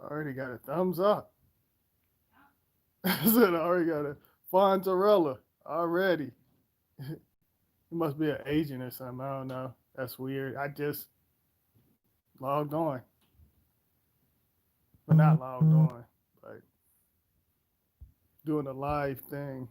Already got a thumbs up. I said I already got a Fonzarella already. It must be an agent or something. I don't know. That's weird. I just logged on. Well, not logged on, but doing a live thing.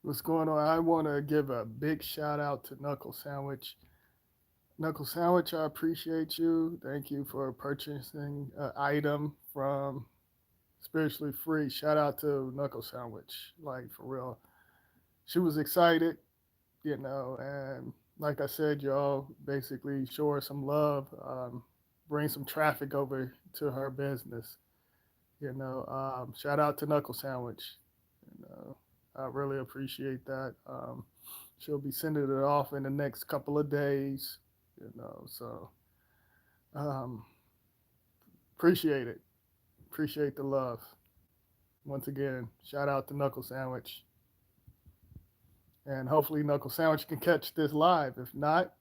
What's going on? I want to give a big shout out to Knuckle Sandwich. Knuckle Sandwich, I appreciate you. Thank you for purchasing an item from Spiritually Free. Shout out to Knuckle Sandwich. Like, for real. She was excited, and like I said, y'all basically show her some love, bring some traffic over to her business. Shout out to Knuckle Sandwich. I really appreciate that. She'll be sending it off in the next couple of days. So um, appreciate it. Appreciate the love. Once again, shout out to Knuckle Sandwich. And hopefully, Knuckle Sandwich can catch this live. If not,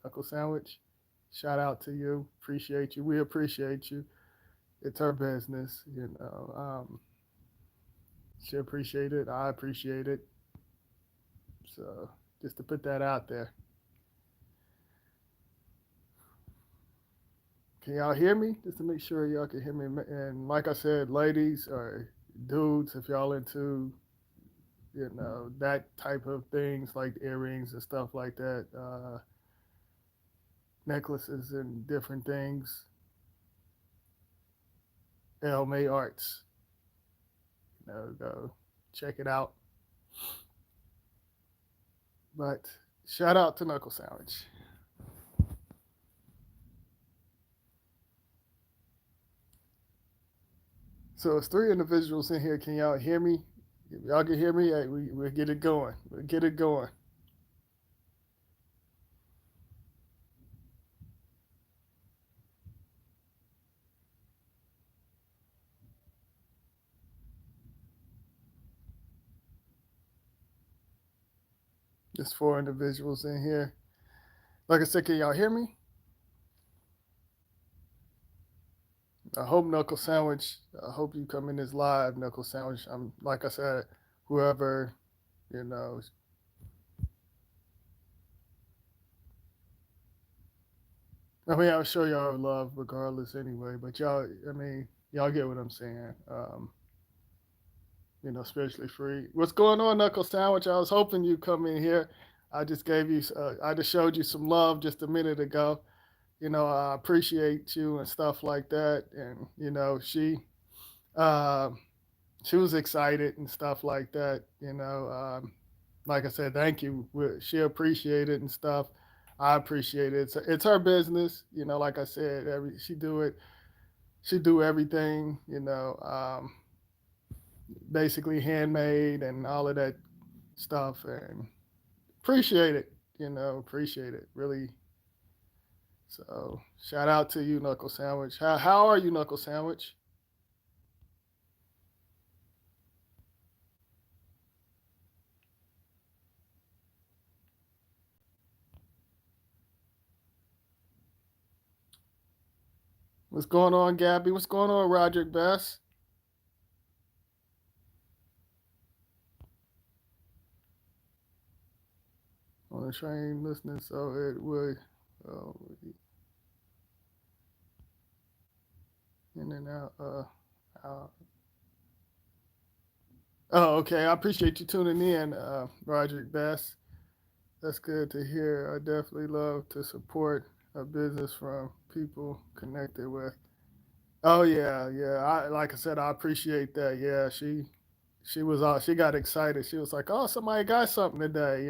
Knuckle Sandwich, shout out to you. Appreciate you. We appreciate you. It's her business. She appreciate it. I appreciate it. So just to put that out there. Can y'all hear me? Just to make sure y'all can hear me. And like I said, ladies or dudes, if y'all into that type of things like earrings and stuff like that, necklaces and different things, Elme Arts. Go check it out. But shout out to Knuckle Sandwich. So it's three individuals in here. Can y'all hear me? If y'all can hear me, hey, we'll get it going. We'll get it going. There's four individuals in here. Like I said, can y'all hear me? I hope Knuckle Sandwich. I hope you come in this live, Knuckle Sandwich. I'm like I said, whoever, you know. I mean, I'll show y'all love regardless anyway. But y'all, I mean, y'all get what I'm saying. Spiritually free. What's going on, Knuckle Sandwich? I was hoping you come in here. I just gave you, I just showed you some love just a minute ago. I appreciate you and stuff like that. And uh, she was excited and stuff like that. Like I said, thank you. She appreciated and stuff. I appreciate it. It's her business. Like I said, she do everything. Basically handmade and all of that stuff, and appreciate it. Appreciate it really. So shout out to you, Knuckle Sandwich. How are you, Knuckle Sandwich? What's going on, Gabby? What's going on, Roderick Best? On the train listening, so it would uh, in and out. Oh, okay. I appreciate you tuning in, Roderick Best. That's good to hear. I definitely love to support a business from people connected with. Oh yeah, yeah. Like I said, I appreciate that. Yeah, she got excited. She was like, "Oh, somebody got something today,"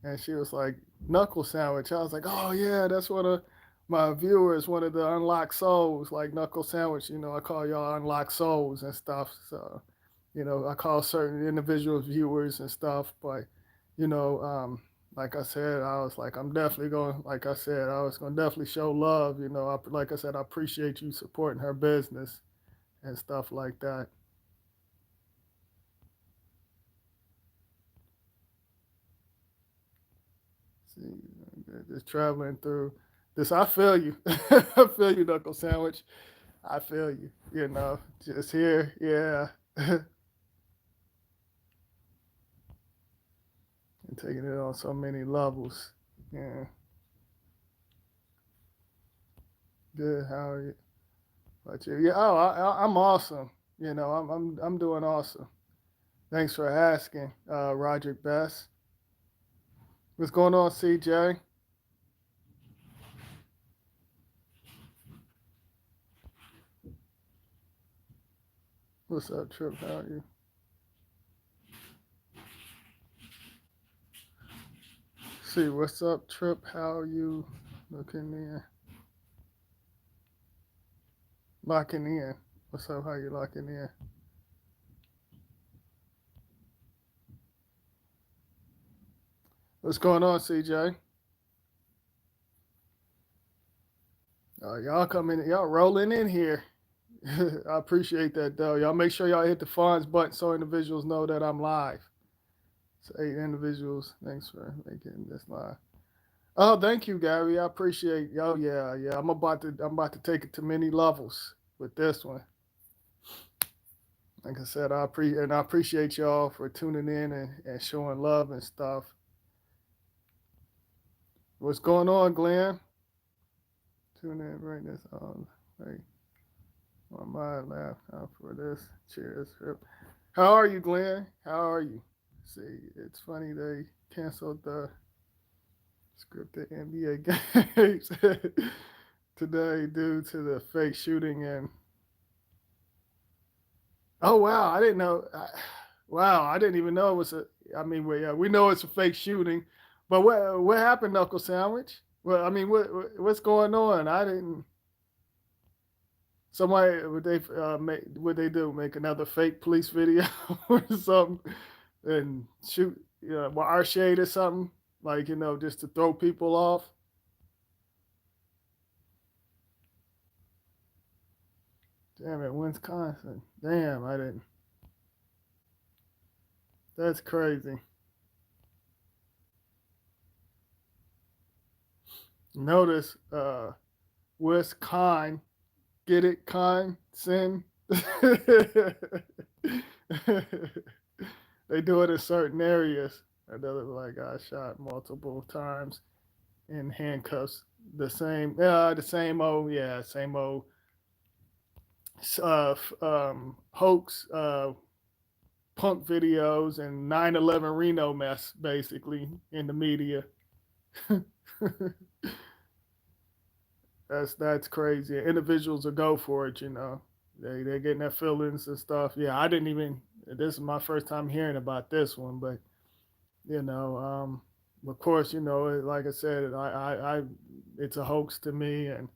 and she was like, "Knuckle Sandwich." I was like, "Oh yeah, that's one of my viewers, one of the unlocked souls, like Knuckle Sandwich." I call y'all unlocked souls and stuff. So, I call certain individual viewers and stuff, but you know, um, like I said, I was like, I'm definitely going. Like I said, I was going to definitely show love. Like I said, I appreciate you supporting her business and stuff like that. See, just traveling through this. I feel you. I feel you, Knuckle Sandwich. I feel you. You know, just here, yeah, and taking it on so many levels. Yeah, good. How are you? But you? Yeah. Oh, I'm awesome. You know, I'm doing awesome. Thanks for asking, Roderick Best. What's going on, CJ? What's up, Trip? How are you? See, what's up, Trip? How are you looking in? Locking in. What's up? How you locking in? What's going on, CJ? Y'all coming, y'all rolling in here. I appreciate that, though. Y'all make sure y'all hit the funds button so individuals know that I'm live. It's 8 individuals. Thanks for making this live. Oh, thank you, Gary. I appreciate. Oh, yeah, yeah. I'm about to take it to many levels with this one. Like I said, I appreciate y'all for tuning in and showing love and stuff. What's going on, Glenn? Tune in right this on. Right. My mind laugh out for this. Cheers. How are you, Glenn? How are you? See, it's funny they canceled the scripted NBA games today due to the fake shooting. And oh wow, I didn't know. Wow, I didn't even know it was a. I mean, we know it's a fake shooting, but what happened, Knuckle Sandwich? Well, I mean, what's going on? I didn't. Somebody would they do make another fake police video or something and shoot our shade or something like just to throw people off. Damn it, Wisconsin. Damn, I didn't. That's crazy. Notice Wisconsin. Get it, con sin. They do it in certain areas. Another like got shot multiple times in handcuffs. The same old, yeah, same old hoax, punk videos, and 9/11 Reno mess, basically in the media. That's crazy. Individuals will go for it, they're getting their feelings and stuff. Yeah, I didn't even. This is my first time hearing about this one, but you know, of course, like I said, it's a hoax to me and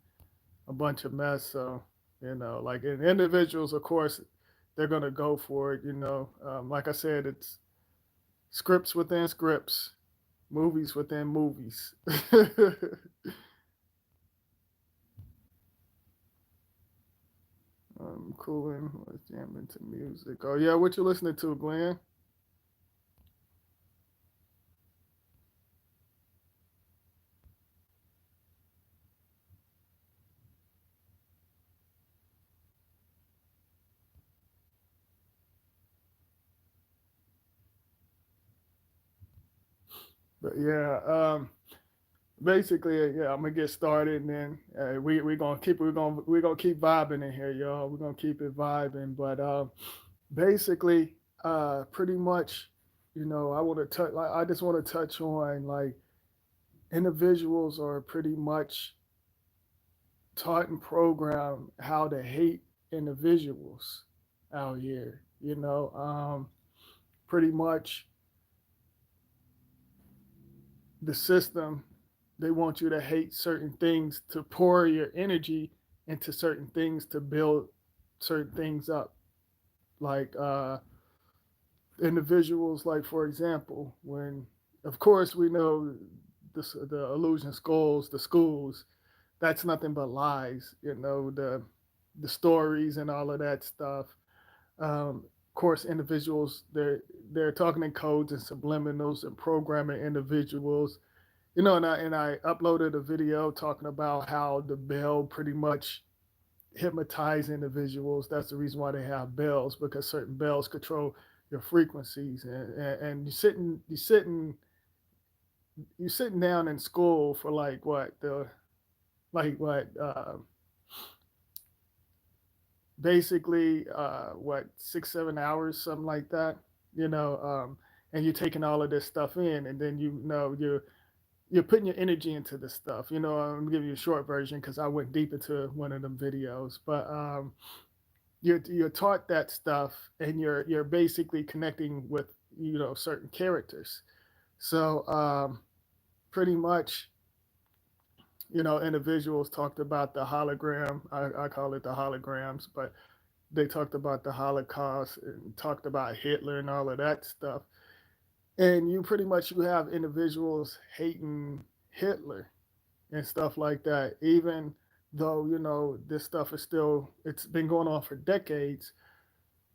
a bunch of mess. So, like in individuals, of course, they're gonna go for it. Like I said, it's scripts within scripts, movies within movies. Cooling, was jamming to music. Oh yeah, what you listening to, Glenn? But yeah, basically, yeah, I'm gonna get started, and then we're gonna keep vibing in here, y'all. We're gonna keep it vibing, but basically, pretty much, I want to touch. Like, I just want to touch on like individuals are pretty much taught and programmed how to hate individuals out here. Pretty much the system, they want you to hate certain things to pour your energy into certain things to build certain things up, like individuals, like for example, when of course we know the illusion schools, the schools, that's nothing but lies, the stories and all of that stuff. Of course, individuals, they're talking in codes and subliminals and programming individuals And I uploaded a video talking about how the bell pretty much hypnotize individuals. That's the reason why they have bells, because certain bells control your frequencies. And you're sitting down in school for like what basically what 6 7 hours, something like that. you know and you're taking all of this stuff in, and then you're putting your energy into this stuff. I'm giving you a short version because I went deep into one of them videos. But you're taught that stuff, and you're basically connecting with certain characters. So pretty much, individuals talked about the hologram. I call it the holograms, but they talked about the Holocaust and talked about Hitler and all of that stuff. And you have individuals hating Hitler and stuff like that, even though this stuff it's been going on for decades.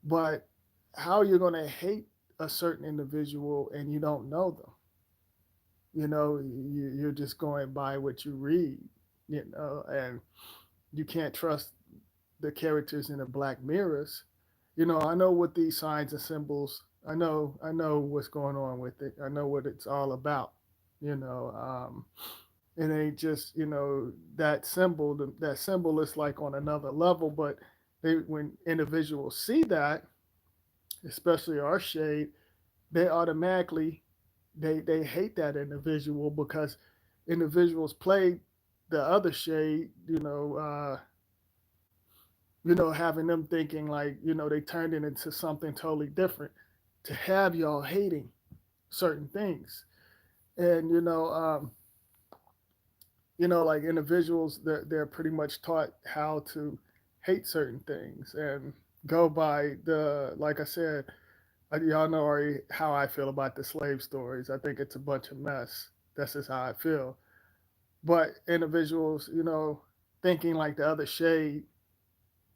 But how you're going to hate a certain individual and you don't know them? You're just going by what you read, and you can't trust the characters in the Black Mirrors. I know what these signs and symbols. I know what's going on with it. I know what it's all about. You know, it ain't just that symbol. That symbol is like on another level. But when individuals see that, especially our shade, they automatically they hate that individual, because individuals play the other shade. Having them thinking like, they turned it into something totally different to have y'all hating certain things. And, like individuals, they're pretty much taught how to hate certain things and go by like I said, y'all know already how I feel about the slave stories. I think it's a bunch of mess. That's just how I feel. But individuals, thinking like the other shade,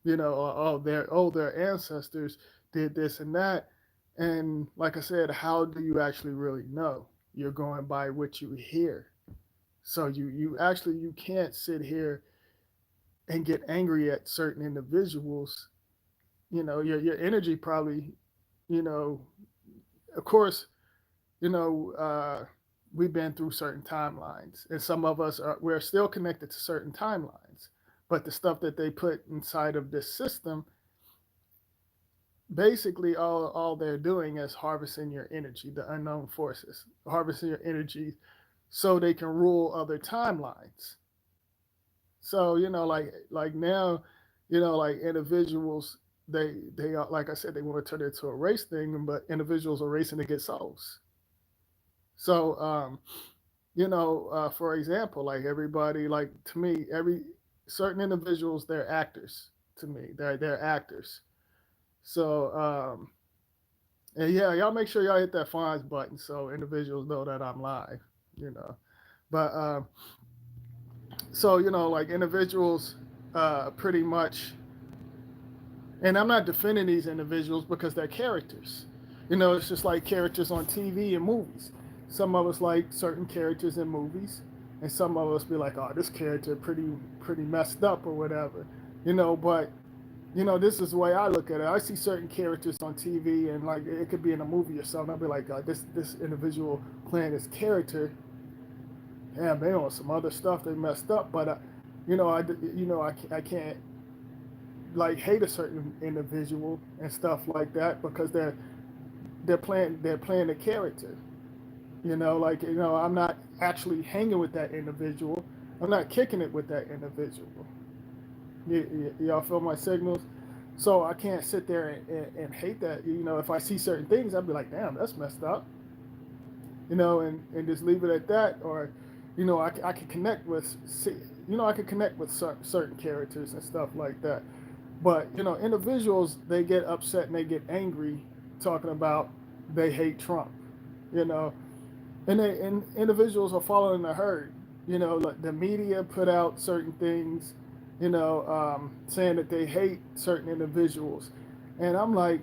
their ancestors did this and that. And like I said, how do you actually really know? You're going by what you hear. So you can't sit here and get angry at certain individuals. Your energy probably, you know, of course, you know, uh, we've been through certain timelines, and some of us we're still connected to certain timelines. But the stuff that they put inside of this system, basically all they're doing is harvesting your energy, the unknown forces, harvesting your energy so they can rule other timelines. So like now, like individuals, they are, like I said, they want to turn it into a race thing, but individuals are racing to get souls. So for example, like everybody, like to me, every certain individuals, they're actors to me. They're actors. So and yeah, y'all make sure y'all hit that finds button so individuals know that I'm live. You know, but so like individuals, pretty much, and I'm not defending these individuals because they're characters. It's just like characters on TV and movies. Some of us like certain characters in movies, and some of us be like, "Oh, this character pretty messed up or whatever," But this is the way I look at it. I see certain characters on TV, and like it could be in a movie or something. I'll be like, this individual playing this character, damn, they on some other stuff. They messed up, but I can't like hate a certain individual and stuff like that because they're playing the character. I'm not actually hanging with that individual. I'm not kicking it with that individual. Y'all feel my signals? So I can't sit there and hate that. If I see certain things, I'd be like, damn, that's messed up. And just leave it at that. Or, I can connect with, I can connect with certain characters and stuff like that. But individuals, they get upset and they get angry talking about they hate Trump. You know, and individuals are following the herd. Like the media put out certain things, saying that they hate certain individuals, and I'm like,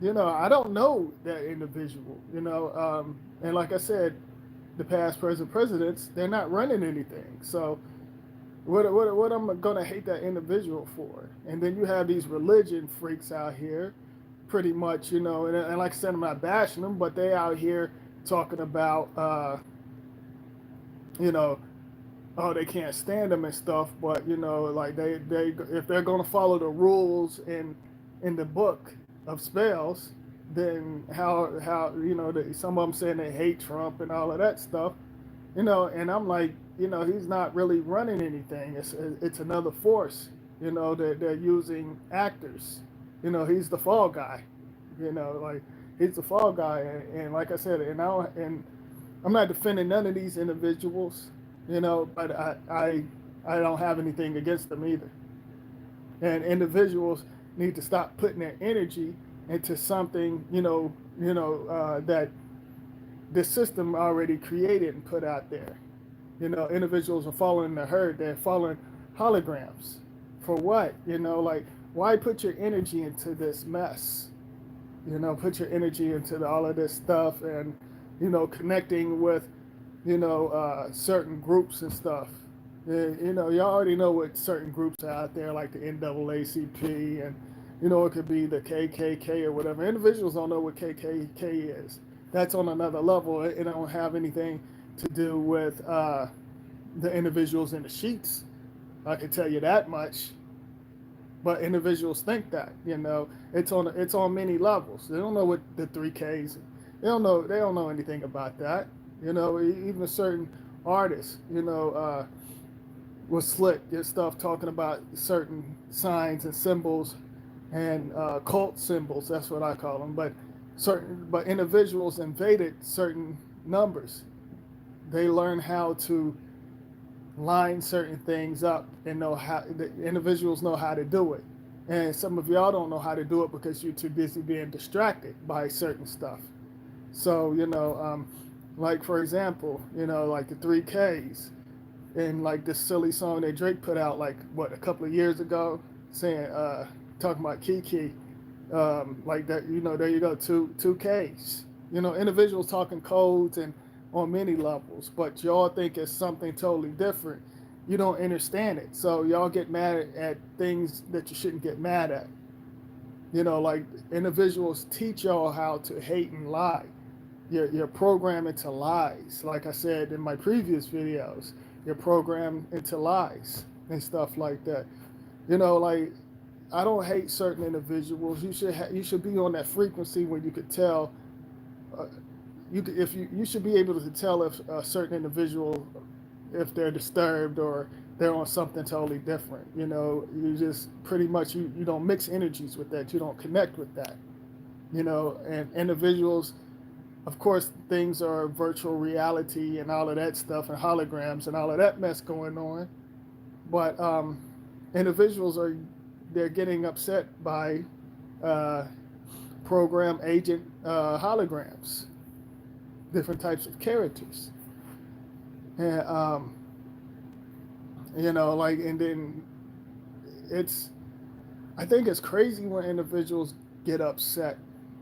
I don't know that individual. And like I said, the past, present presidents, they're not running anything. So what I'm gonna hate that individual for? And then you have these religion freaks out here, pretty much, and like I said, I'm not bashing them, but they out here talking about, you know, oh, they can't stand them and stuff, but like they if they're gonna follow the rules in the book of spells, then how some of them saying they hate Trump and all of that stuff, and I'm like, he's not really running anything. It's another force, that they're using actors. He's the fall guy, like he's the fall guy, and like I said, and I'm not defending none of these individuals, but I don't have anything against them either. And individuals need to stop putting their energy into something, that the system already created and put out there. Individuals are following the herd. They're following holograms. For what? Like, why put your energy into this mess? Put your energy into all of this stuff and, connecting with, certain groups and stuff. You already know what certain groups are out there, like the NAACP, and, it could be the KKK or whatever. Individuals don't know what KKK is. That's on another level. It don't have anything to do with the individuals in the sheets. I can tell you that much. But individuals think that, it's on many levels. They don't know what the 3Ks. They don't know anything about that. Even certain artists, was slick and stuff talking about certain signs and symbols and cult symbols. That's what I call them. But individuals invaded certain numbers. They learn how to line certain things up and know how the individuals know how to do it. And some of y'all don't know how to do it because you're too busy being distracted by certain stuff. So, like for example, like the 3Ks and like this silly song that Drake put out like what a couple of years ago saying talking about Kiki, like that, there you go, two Ks. Individuals talking codes and on many levels, but y'all think it's something totally different. You don't understand it, so y'all get mad at things that you shouldn't get mad at. Like individuals teach y'all how to hate and lie. You're programmed into lies. Like I said in my previous videos, you're programmed into lies and stuff like that. Like I don't hate certain individuals. You should be on that frequency when you could tell. You should be able to tell if a certain individual, if they're disturbed or they're on something totally different. You just pretty much you don't mix energies with that. You don't connect with that. And individuals, of course, things are virtual reality and all of that stuff and holograms and all of that mess going on. But individuals they're getting upset by program agent holograms, different types of characters, and like, and then I think it's crazy when individuals get upset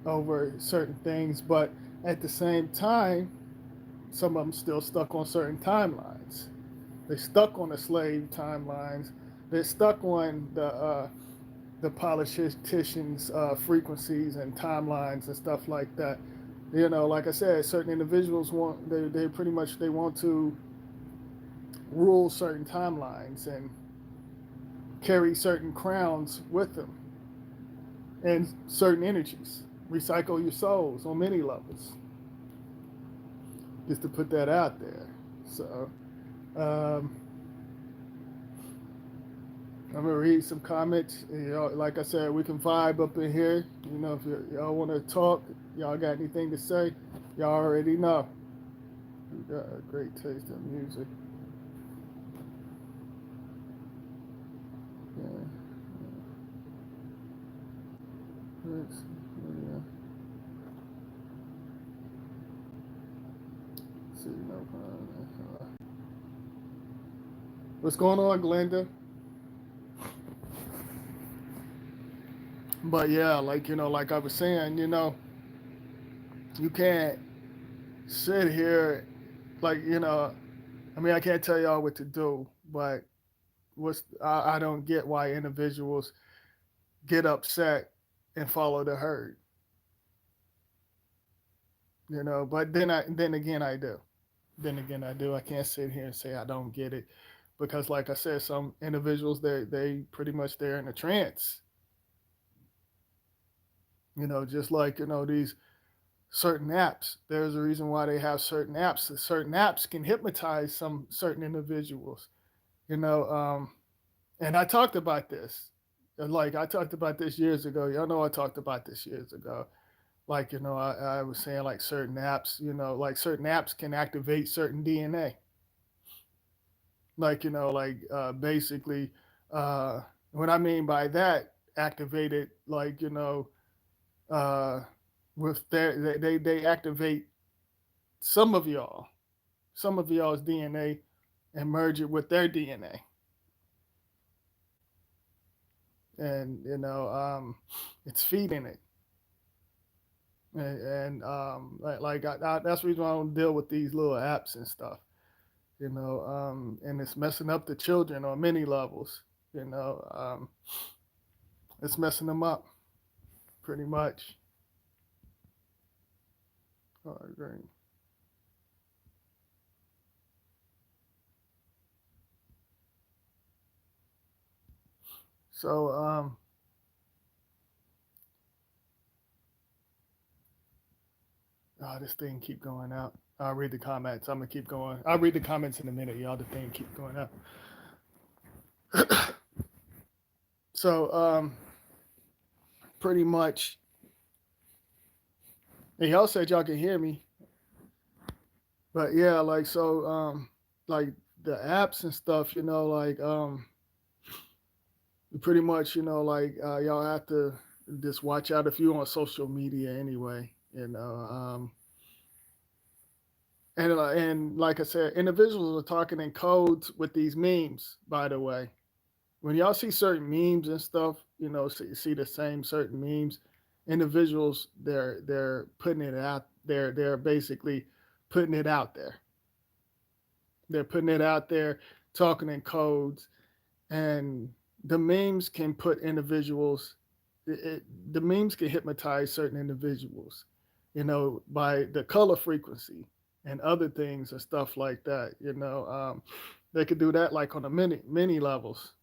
over certain things, but at the same time, some of them still stuck on certain timelines. They're stuck on the slave timelines. They're stuck on the politicians' frequencies and timelines and stuff like that. Like I said, certain individuals they pretty much they want to rule certain timelines and carry certain crowns with them and certain energies. Recycle your souls on many levels. Just to put that out there. So I'm gonna read some comments. Like I said, we can vibe up in here. If y'all want to talk, y'all got anything to say, y'all already know. You got a great taste in music. Yeah. Yeah. See, no problem. What's going on, Glenda? But yeah, like like I was saying, you can't sit here like, I mean, I can't tell y'all what to do, but I don't get why individuals get upset and follow the herd, But then again, I do. Then again, I do. I can't sit here and say I don't get it, because, like I said, some individuals they pretty much they're in a trance, just like these certain apps. There's a reason why they have certain apps. Certain apps can hypnotize some certain individuals, you know. And I talked about this. Like I talked about this years ago. Y'all know I talked about this years ago. Like, I was saying like certain apps, like certain apps can activate certain DNA. Like, basically, uh, what I mean by that, activated, like, uh, with they activate some of y'all, some of y'all's DNA and merge it with their DNA. And, it's feeding it. And that's the reason why I don't deal with these little apps and stuff, and it's messing up the children on many levels, it's messing them up pretty much. Oh, I agree. So, this thing keep going out. I'll read the comments. I'm gonna keep going. I'll read the comments in a minute, y'all. The thing keep going out. So, pretty much, and y'all said y'all can hear me, but yeah, like so, like the apps and stuff, pretty much, y'all have to just watch out if you're on social media anyway, and like I said, individuals are talking in codes with these memes. By the way, when y'all see certain memes and stuff, see the same certain memes, individuals they're putting it out there. They're basically putting it out there. They're putting it out there, talking in codes, and the memes can put individuals. The memes can hypnotize certain individuals, by the color frequency and other things and stuff like that. They could do that like on a many levels,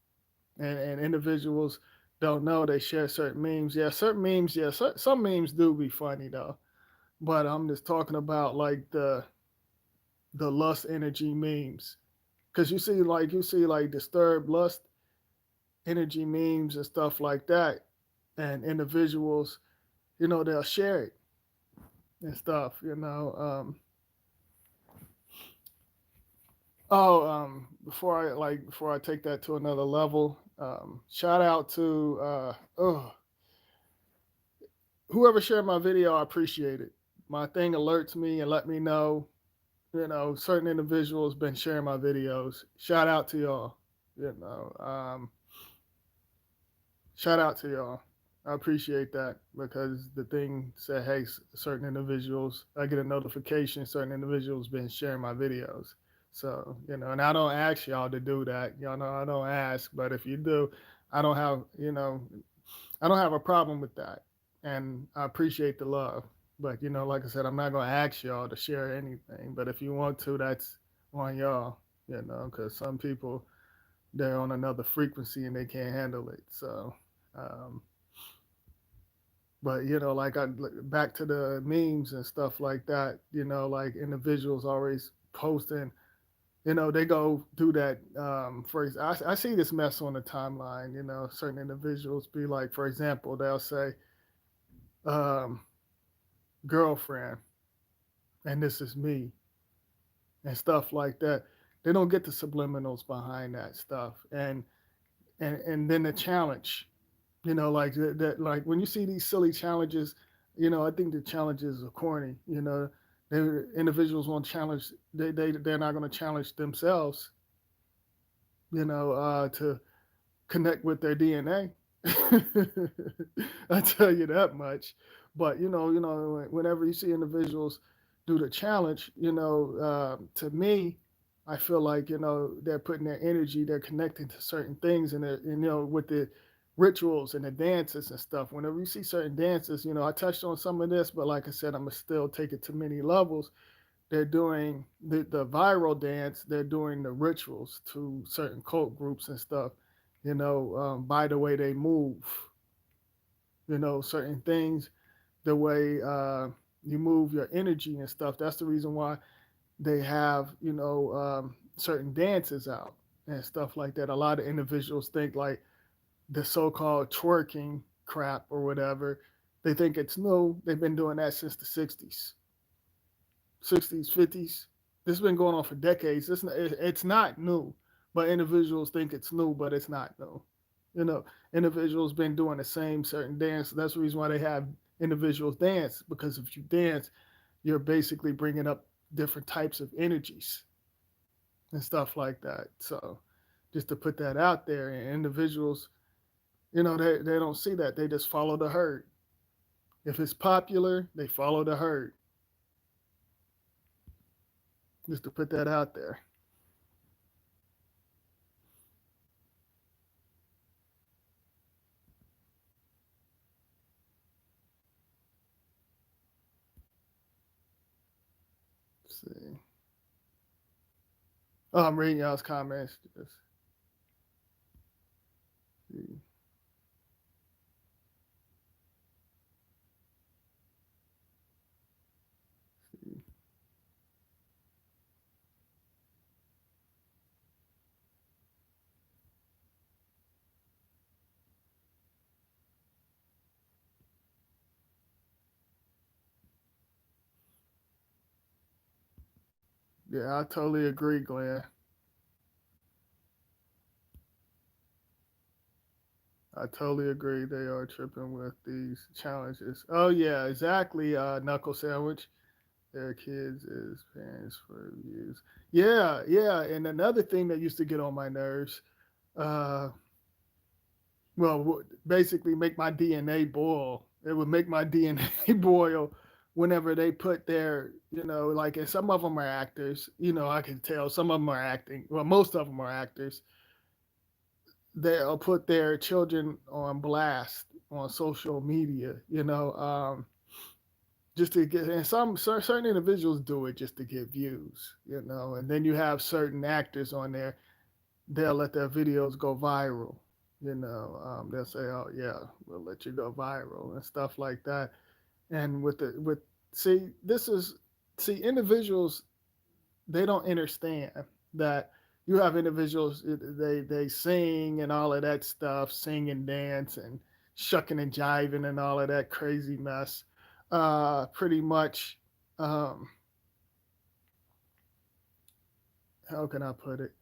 and individuals don't know they share certain memes. Yeah, certain memes. Yeah, some memes do be funny though, but I'm just talking about like the lust energy memes, because you see like disturbed lust energy memes and stuff like that, and individuals, they'll share it and stuff. Before I take that to another level, shout out to whoever shared my video. I appreciate it. My thing alerts me and let me know, certain individuals been sharing my videos. Shout out to y'all. You know, shout out to y'all. I appreciate that, because the thing said, hey, certain individuals, I get a notification, certain individuals been sharing my videos. So, and I don't ask y'all to do that. Y'all know I don't ask, but if you do, I don't have, I don't have a problem with that. And I appreciate the love. But, like I said, I'm not going to ask y'all to share anything. But if you want to, that's on y'all, because some people, they're on another frequency and they can't handle it. So, um, but like I back to the memes and stuff like that. Like individuals always posting. They go do that phrase. I see this mess on the timeline. Certain individuals be like, for example, they'll say, um, "Girlfriend," and this is me, and stuff like that. They don't get the subliminals behind that stuff, and then the challenge. Like that, like when you see these silly challenges, I think the challenges are corny. They individuals want to challenge. They're not going to challenge themselves. To connect with their DNA. I tell you that much. But whenever you see individuals do the challenge, to me, I feel like, they're putting their energy, they're connecting to certain things, and with the rituals and the dances and stuff. Whenever you see certain dances, I touched on some of this, but like I said, I'm gonna still take it to many levels. They're doing the viral dance, they're doing the rituals to certain cult groups and stuff, by the way they move, certain things, the way you move your energy and stuff. That's the reason why they have, certain dances out and stuff like that. A lot of individuals think like the so-called twerking crap or whatever, they think it's new. They've been doing that since the 60s, 50s. This has been going on for decades. It's not new, but individuals think it's new, but it's not new. You know, individuals been doing the same certain dance. That's the reason why they have individuals dance, because if you dance, you're basically bringing up different types of energies and stuff like that. So just to put that out there, and individuals, they don't see that. They just follow the herd. If it's popular, they follow the herd. Just to put that out there. Let's see. Oh, I'm reading y'all's comments. Just see. See. Yeah, I totally agree, Glenn. I totally agree. They are tripping with these challenges. Oh yeah, exactly. Knuckle sandwich. Their kids is parents for views. Yeah, yeah. And another thing that used to get on my nerves, uh, basically make my DNA boil. It would make my DNA boil whenever they put their, like, and some of them are actors. I can tell some of them are acting. Well, most of them are actors. They'll put their children on blast on social media. Just to get, and some certain individuals do it just to get views. And then you have certain actors on there, they'll let their videos go viral. They'll say, "Oh yeah, we'll let you go viral" and stuff like that. And with see, this is see individuals, they don't understand that you have individuals, they sing and all of that stuff, sing and dance and shucking and jiving and all of that crazy mess. Pretty much, um, how can I put it?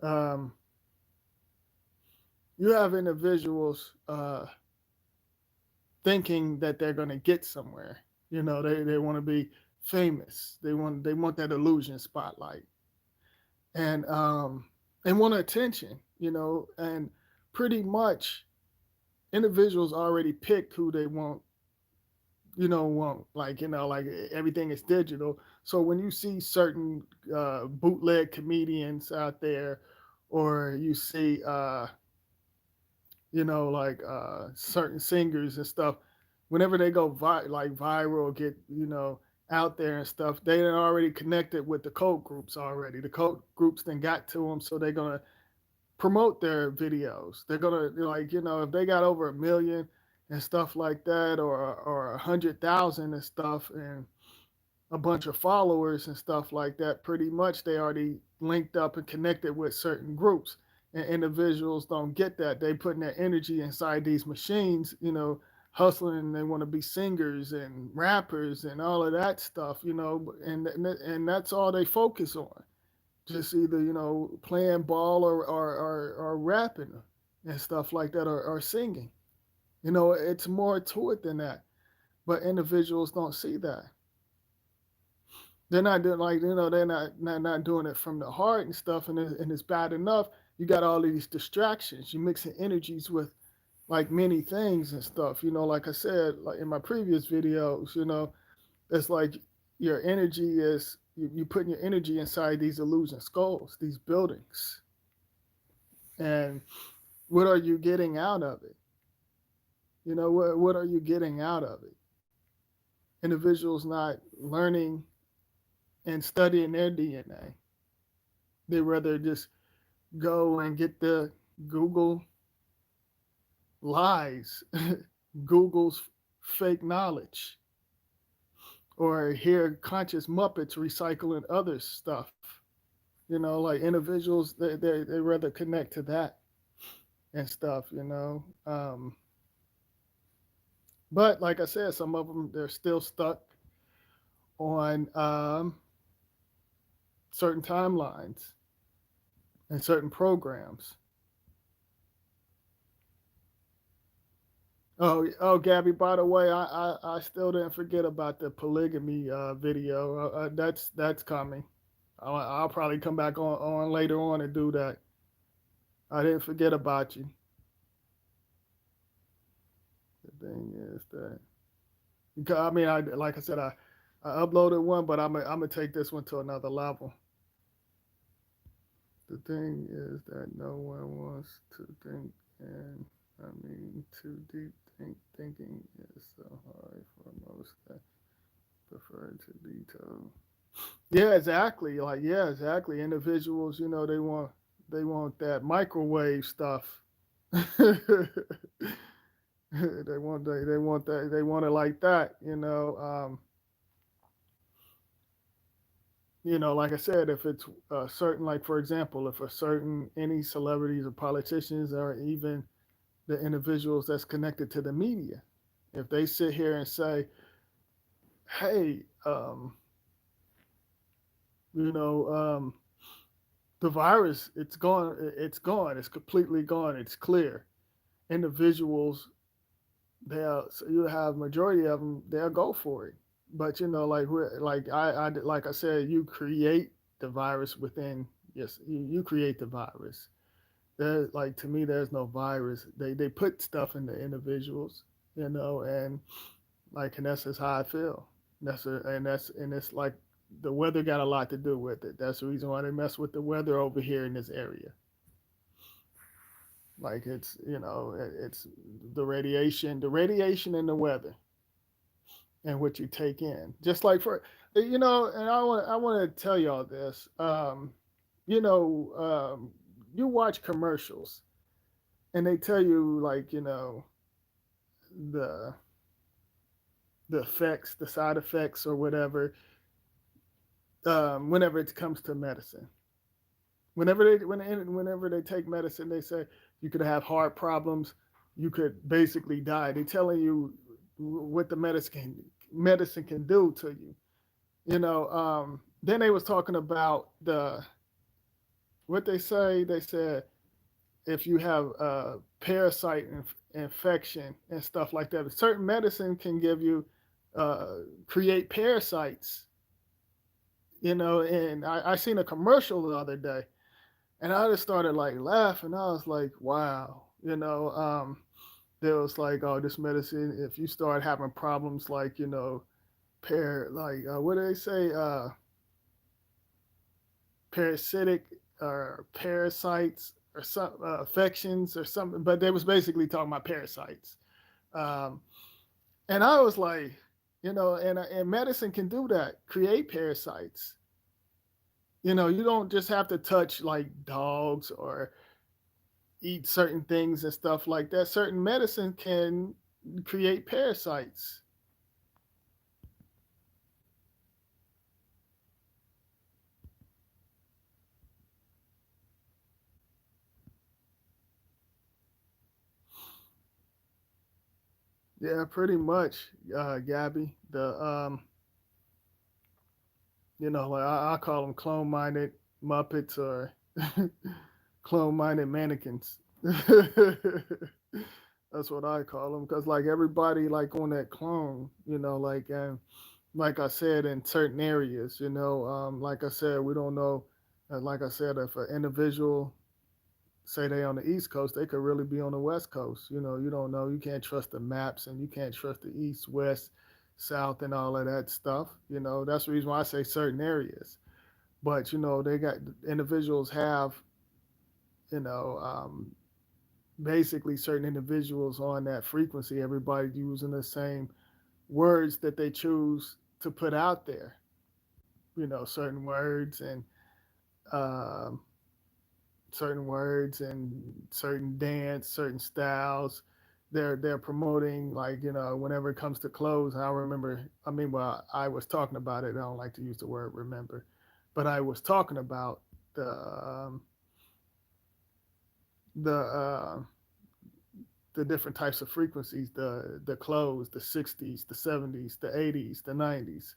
Um, you have individuals thinking that they're going to get somewhere. They want to be famous. They want that illusion spotlight, and want attention. And pretty much individuals already picked who they want, like everything is digital. So when you see certain bootleg comedians out there, or you see like certain singers and stuff, whenever they go like viral, get out there and stuff, they are already connected with the code groups already. The code groups then got to them, so they're gonna promote their videos. They're gonna, like, if they got over 1 million and stuff like that, or 100,000 and stuff, and a bunch of followers and stuff like that, pretty much they already linked up and connected with certain groups. And individuals don't get that. They putting their energy inside these machines, hustling. They want to be singers and rappers and all of that stuff, and that's all they focus on. Just either playing ball, or rapping and stuff like that, or singing. It's more to it than that. But individuals don't see that. They're not doing, like, they're not doing it from the heart and stuff, and it's bad enough. You got all these distractions. You mixing energies with like many things and stuff. Like I said, like in my previous videos, it's like your energy is you putting your energy inside these illusion skulls, these buildings, and what are you getting out of it? What are you getting out of it? Individuals not learning and studying their DNA. They rather just go and get the Google lies, Google's fake knowledge, or hear conscious Muppets recycling other stuff. Like individuals, they rather connect to that and stuff. But like I said, some of them, they're still stuck on certain timelines and certain programs. Oh, Gabby. By the way, I still didn't forget about the polygamy video. That's coming. I'll probably come back on later on and do that. I didn't forget about you. The thing is that, because I mean, I like I said, I uploaded one, but I'm gonna take this one to another level. The thing is that no one wants to think, and I mean, too deep thinking is so hard for most that prefer to detail. Yeah, exactly. Like, yeah, exactly. Individuals, they want that microwave stuff. They want it like that. Like I said, if it's certain, like for example, if a certain any celebrities or politicians or even the individuals that's connected to the media, if they sit here and say, "Hey, you know, the virus, it's completely gone, it's clear." Individuals, they'll so you have majority of them, they'll go for it. But like I said, you create the virus within. Yes, you create the virus. There, like to me, there's no virus. They put stuff in the individuals, and like, and that's just how I feel. And it's like the weather got a lot to do with it. That's the reason why they mess with the weather over here in this area. Like it's the radiation and the weather and what you take in. Just like and I want to tell y'all this. You know, you watch commercials and they tell you like the effects, the side effects or whatever. Whenever it comes to medicine, whenever they take medicine, they say you could have heart problems, you could basically die. They're telling you what the medicine can do to you. Then they was talking about the what they say. They said if you have a parasite infection and stuff like that, a certain medicine can give you create parasites. And I seen a commercial the other day, and I just started like laughing. I was like, wow. There was like, oh, this medicine, if you start having problems like, what do they say? Parasitic or parasites or some affections or something. But they was basically talking about parasites. Um, and I was like, and medicine can do that, create parasites. You don't just have to touch like dogs or eat certain things and stuff like that. Certain medicine can create parasites. Yeah, pretty much, Gabby. Like I call them clone-minded Muppets or clone-minded mannequins. That's what I call them because like everybody like on that clone, like like I said in certain areas, like I said, we don't know. Like I said, if an individual say they on the East Coast, they could really be on the West Coast. You don't know. You can't trust the maps, and you can't trust the East West south, and all of that stuff. That's the reason why I say certain areas. But they got individuals have you know basically certain individuals on that frequency. Everybody using the same words that they choose to put out there. Certain words and um, certain dance, certain styles. They're promoting, like, whenever it comes to clothes. I remember. I mean, well, I was talking about it. I don't like to use the word remember, but I was talking about the um, the the different types of frequencies, the clothes, the 60s, the 70s, the 80s, the 90s.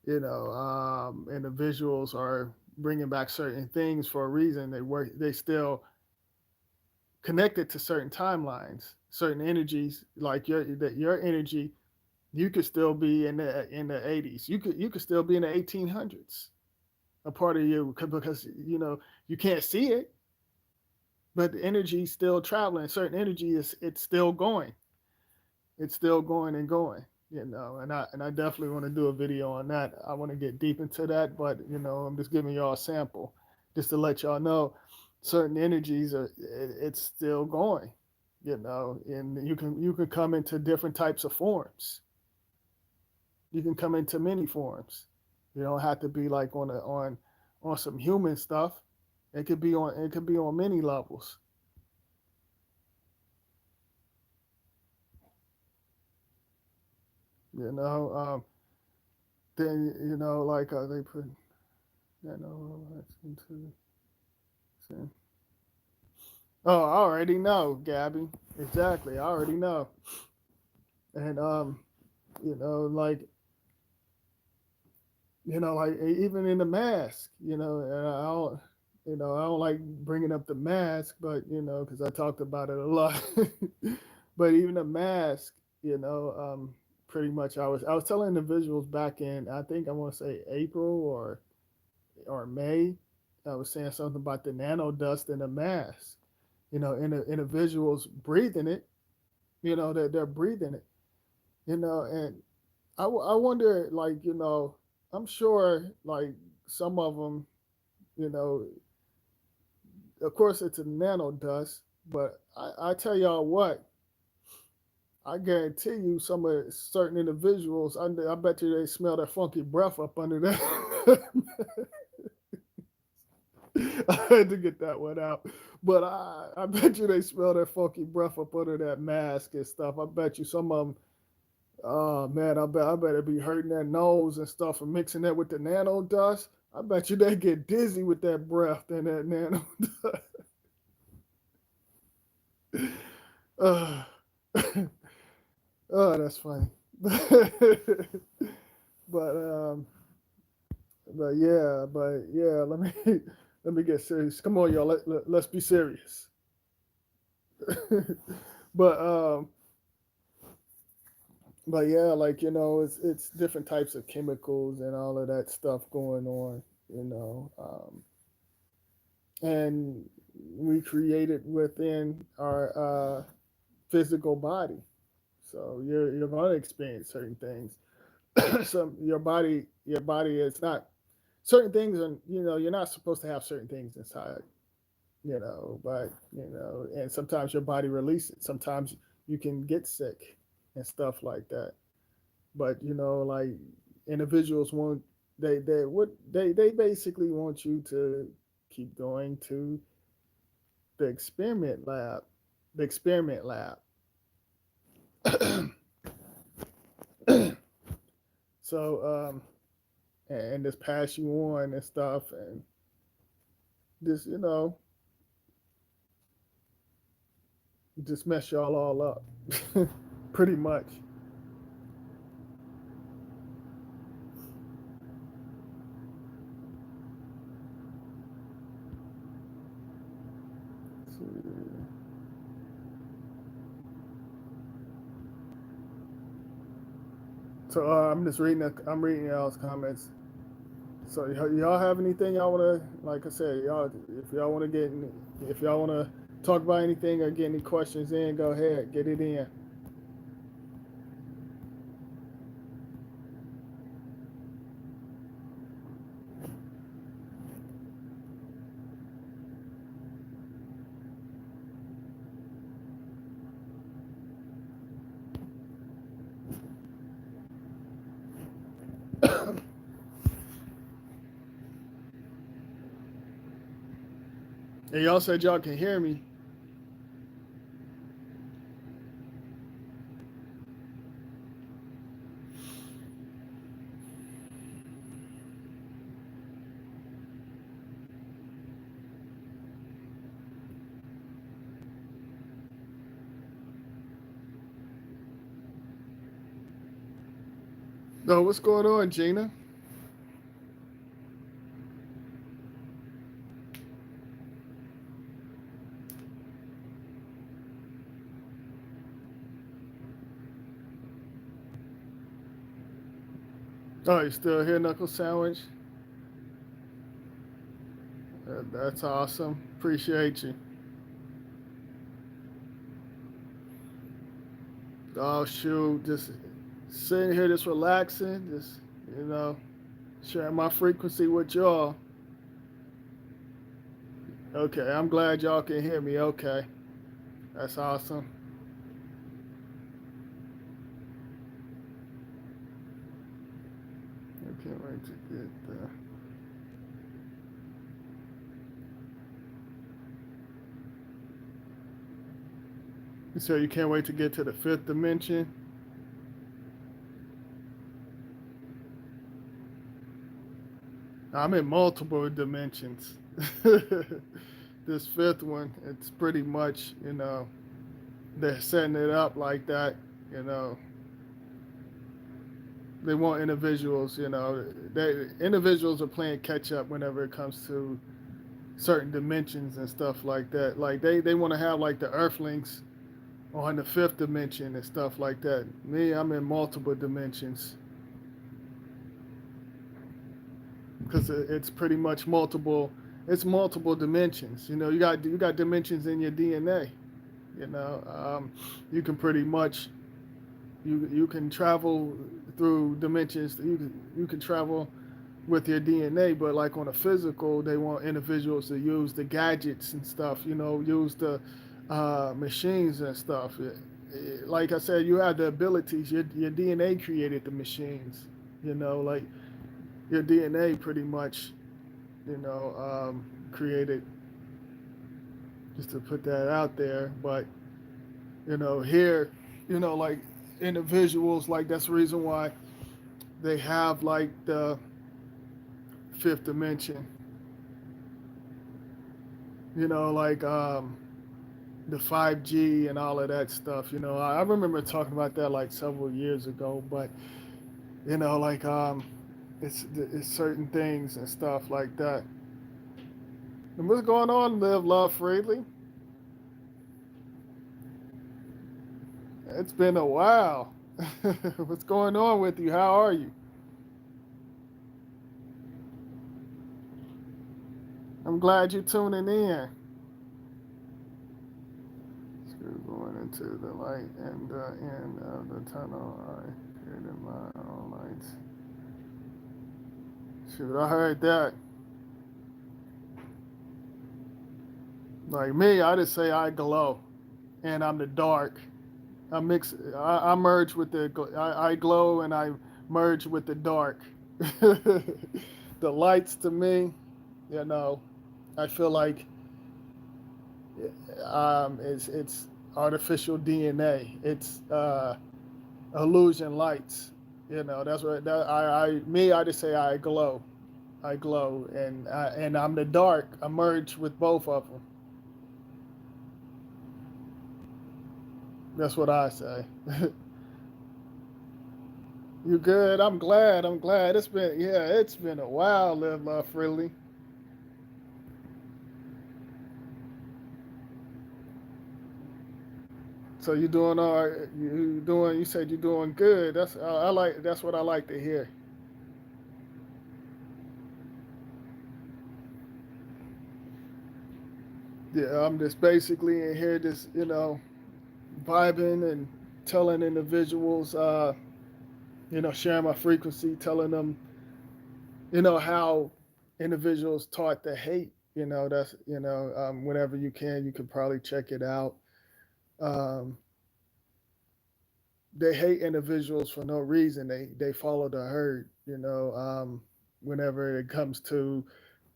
And the visuals are bringing back certain things for a reason. They still connected to certain timelines, certain energies, like your energy. You could still be in the 80s. You could still be in the 1800s. A part of you, because you can't see it, but the energy is still traveling. Certain energy it's still going. It's still going and going. And I definitely want to do a video on that. I want to get deep into that, but I'm just giving y'all a sample, just to let y'all know certain energies it's still going. And you can come into different types of forms. You can come into many forms. You don't have to be like on some human stuff. It could be on many levels. You know, then like they put into. Oh, I already know, Gabby. Exactly, I already know. And like even in the mask, and I don't like bringing up the mask, but because I talked about it a lot. But even the mask, pretty much I was telling individuals back in, I think I want to say April or May. I was saying something about the nano dust in the mask. Individuals breathing it. That they're breathing it. And I wonder, like, I'm sure, like, some of them, you know, of course it's a nano dust, but I tell y'all what, I guarantee you, some of certain individuals, I bet you they smell that funky breath up under that. I had to get that one out. But I bet you they smell that funky breath up under that mask and stuff. I bet you some of them, oh man, I better be hurting that nose and stuff from mixing that with the nano dust. I bet you they get dizzy with that breath and that nano dust. Uh, oh, that's funny. but but yeah, let me get serious. Come on, y'all. Let's be serious. but but yeah, like, it's different types of chemicals and all of that stuff going on. And we create it within our physical body. So you're going to experience certain things. So your body is not, certain things, and you're not supposed to have certain things inside. But and sometimes your body releases it. Sometimes you can get sick and stuff like that. But like, individuals want, they basically want you to keep going to the experiment lab, the experiment lab. So and just pass you on and stuff, and just just mess y'all all up. Pretty much. So I'm reading y'all's comments. So y'all have anything y'all want to, like I said, y'all, if y'all want to if y'all want to talk about anything or get any questions in, go ahead, get it in. And y'all said y'all can hear me. No, what's going on, Gina? Oh, you still here, Knuckle Sandwich? That's awesome. Appreciate you. Oh shoot, just sitting here, just relaxing, just you know, sharing my frequency with y'all. Okay, I'm glad y'all can hear me. Okay, that's awesome. I can't wait to get there. So you can't wait to get to the fifth dimension? I'm in multiple dimensions. This fifth one, it's pretty much, they're setting it up like that, you know. They want individuals, individuals are playing catch up whenever it comes to certain dimensions and stuff like that. Like they want to have like the Earthlings on the fifth dimension and stuff like that. Me, I'm in multiple dimensions because it's pretty much multiple. It's multiple dimensions. You got dimensions in your DNA. You know, you can pretty much you can travel through dimensions. You can travel with your DNA, but like on a physical, they want individuals to use the gadgets and stuff. Use the machines and stuff. Like I said, you have the abilities. Your DNA created the machines. Like your DNA pretty much, created, just to put that out there. But here, like individuals, like that's the reason why they have like the fifth dimension. Like the 5G and all of that stuff. I remember talking about that like several years ago, but like it's certain things and stuff like that. And what's going on? Live, love freely. It's been a while. What's going on with you? How are you? I'm glad you're tuning in. Going into the light and the end of the tunnel. I created my own lights. Shoot, I heard that. Like me, I just say I glow, and I'm the dark. I mix. I merge with the. I glow and I merge with the dark. The lights to me, you know, I feel like it's artificial DNA. It's illusion lights. That's what I just say I glow. I glow, and I'm the dark. I merge with both of them. That's what I say. You good? I'm glad. I'm glad. It's been a while. Live love freely. So you doing all right? You doing? You said you're doing good. That's I like. That's what I like to hear. Yeah, I'm just basically in here, just vibing and telling individuals, sharing my frequency, telling them, how individuals taught to hate. That's whenever you can probably check it out. Um, they hate individuals for no reason. They follow the herd. Whenever it comes to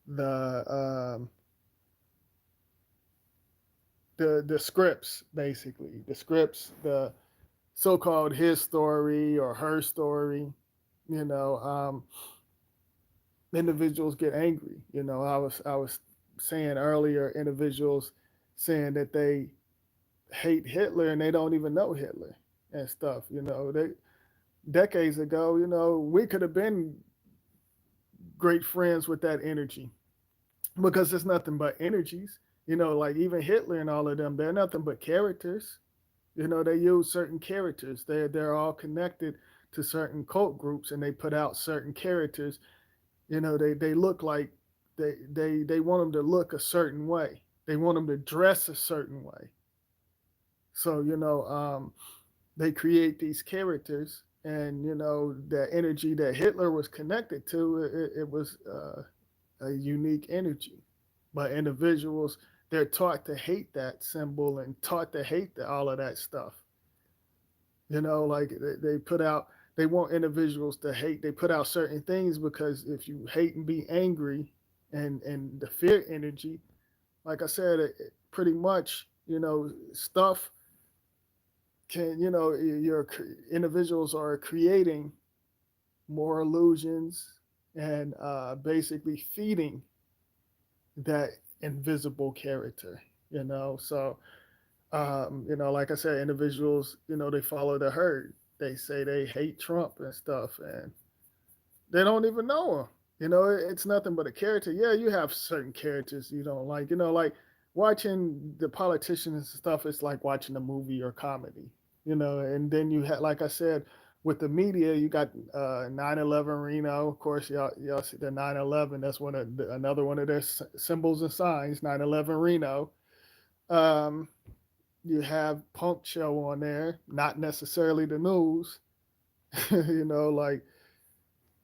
the the scripts, basically the scripts, the so-called his story or her story. You know, individuals get angry. You know, I was saying earlier, individuals saying that they hate Hitler and they don't even know Hitler and stuff. You know, they decades ago, you know, we could have been great friends with that energy because it's nothing but energies. You know, like even Hitler and all of them, they're nothing but characters. You know, they use certain characters. They're all connected to certain cult groups, and they put out certain characters. You know, they look like they want them to look a certain way. They want them to dress a certain way. So they create these characters, and the energy that Hitler was connected to, it was a unique energy. But individuals, they're taught to hate that symbol and taught to hate all of that stuff. Like they put out, they want individuals to hate. They put out certain things because if you hate and be angry, and the fear energy, like I said, pretty much stuff can your individuals are creating more illusions and basically feeding that invisible character. So like I said, individuals, they follow the herd. They say they hate Trump and stuff, and they don't even know him. It's nothing but a character. Yeah, you have certain characters you don't like. Like watching the politicians and stuff. It's like watching a movie or comedy. And then you had, like I said, with the media, you got 9/11 Reno. Of course, y'all see the 9/11. That's another one of their symbols and signs. 9/11 Reno. Um, you have Punk Show on there, not necessarily the news. Like,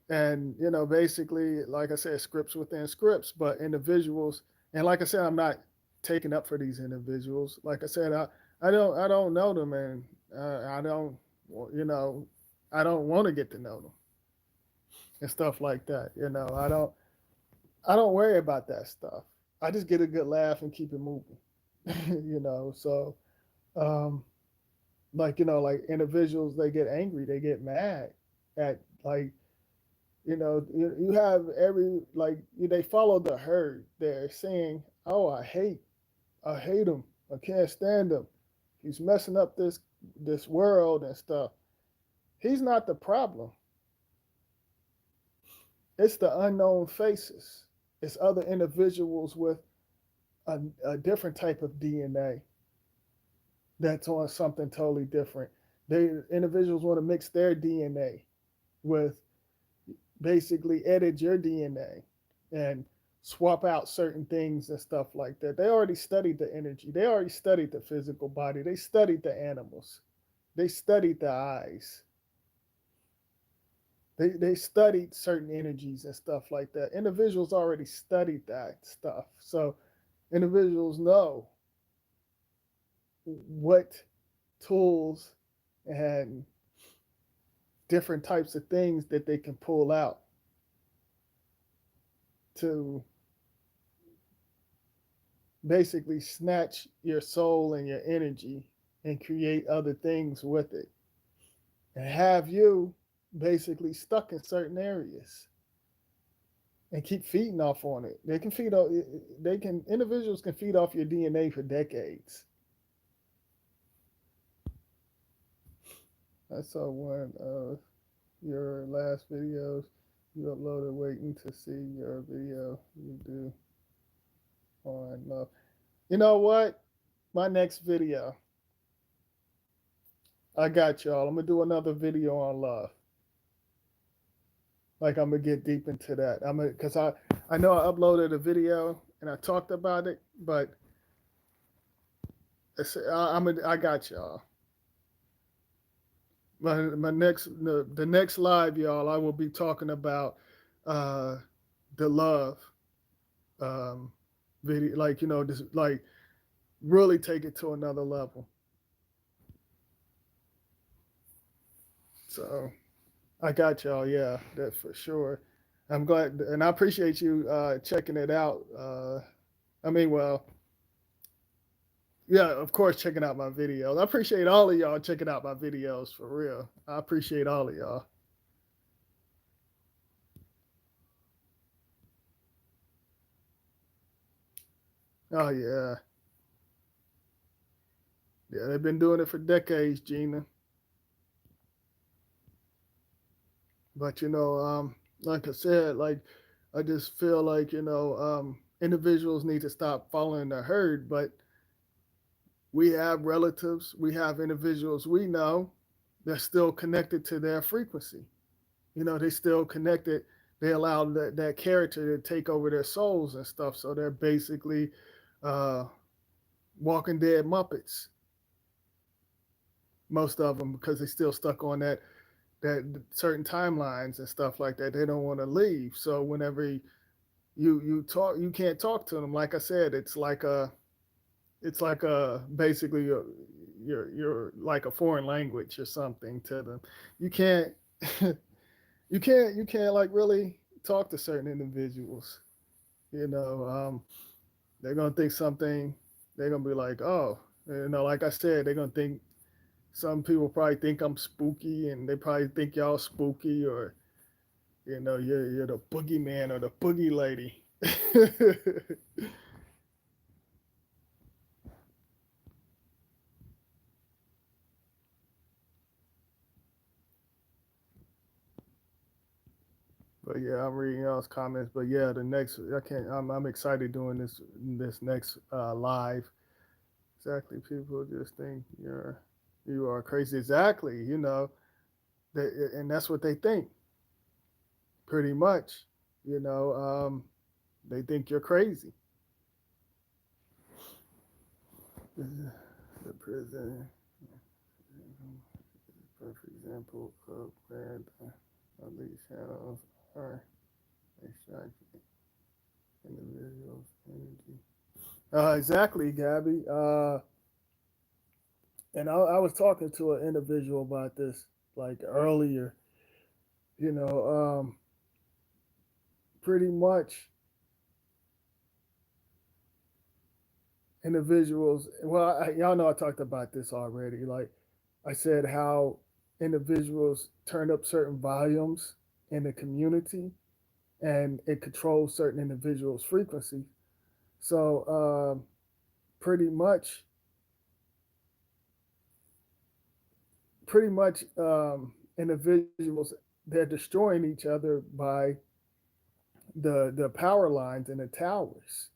and basically, like I said, scripts within scripts, but individuals. And like I said, I'm not taking up for these individuals. Like I said, I don't know them, and I don't you know I don't want to get to know them and stuff like that. I don't worry about that stuff. I just get a good laugh and keep it moving. So um, like individuals, they get angry, they get mad at, like, you have every, like, they follow the herd. They're saying, oh, I hate him, I can't stand him, he's messing up this world and stuff. He's not the problem. It's the unknown faces. It's other individuals with a different type of DNA that's on something totally different. They individuals want to mix their DNA with, basically edit your DNA and swap out certain things and stuff like that. They already studied the energy. They already studied the physical body. They studied the animals. They studied the eyes. They studied certain energies and stuff like that. Individuals already studied that stuff. So individuals know what tools and different types of things that they can pull out to basically snatch your soul and your energy and create other things with it and have you basically stuck in certain areas and keep feeding off on it. Individuals can feed off your DNA for decades. I saw one of your last videos you uploaded waiting to see your video you do on love. You know what? My next video, I got y'all. I'm gonna do another video on love. Like, I'm gonna get deep into that. Because I know I uploaded a video and I talked about it, but I got y'all. My next the next live, y'all, I will be talking about the love video. Like, just like really take it to another level. So I got y'all. Yeah, that for sure. I'm glad, and I appreciate you checking it out. I mean, well, Yeah, of course, checking out my videos. I appreciate all of y'all checking out my videos for real. I appreciate all of y'all. Oh yeah, yeah. They've been doing it for decades, Gina. But like I said, like I just feel like individuals need to stop following the herd. But we have relatives, we have individuals we know that's still connected to their frequency. They still connected. They allow that character to take over their souls and stuff. So they're basically uh, walking dead Muppets, most of them, because they still stuck on that certain timelines and stuff like that. They don't want to leave. So whenever you talk, you can't talk to them. Like I said, it's like a basically you're like a foreign language or something to them. You can't you can't like really talk to certain individuals. You know, they're gonna think something. They're gonna be like, oh, like I said, they're gonna think. Some people probably think I'm spooky, and they probably think y'all spooky, or you're the boogeyman or the boogie lady. But yeah, I'm reading y'all's comments. But yeah, the next I can't. I'm excited doing this next live. Exactly, people just think you are crazy. Exactly, and that's what they think. Pretty much, you know, they think you're crazy. The prison, perfect example of where these shadows are extracting individuals' energy. Exactly, Gabby. And I was talking to an individual about this like earlier. You know, pretty much individuals. Well, y'all know I talked about this already. Like I said, how individuals turn up certain volumes in the community, and it controls certain individuals' frequency. So, pretty much, individuals, they're destroying each other by the power lines and the towers.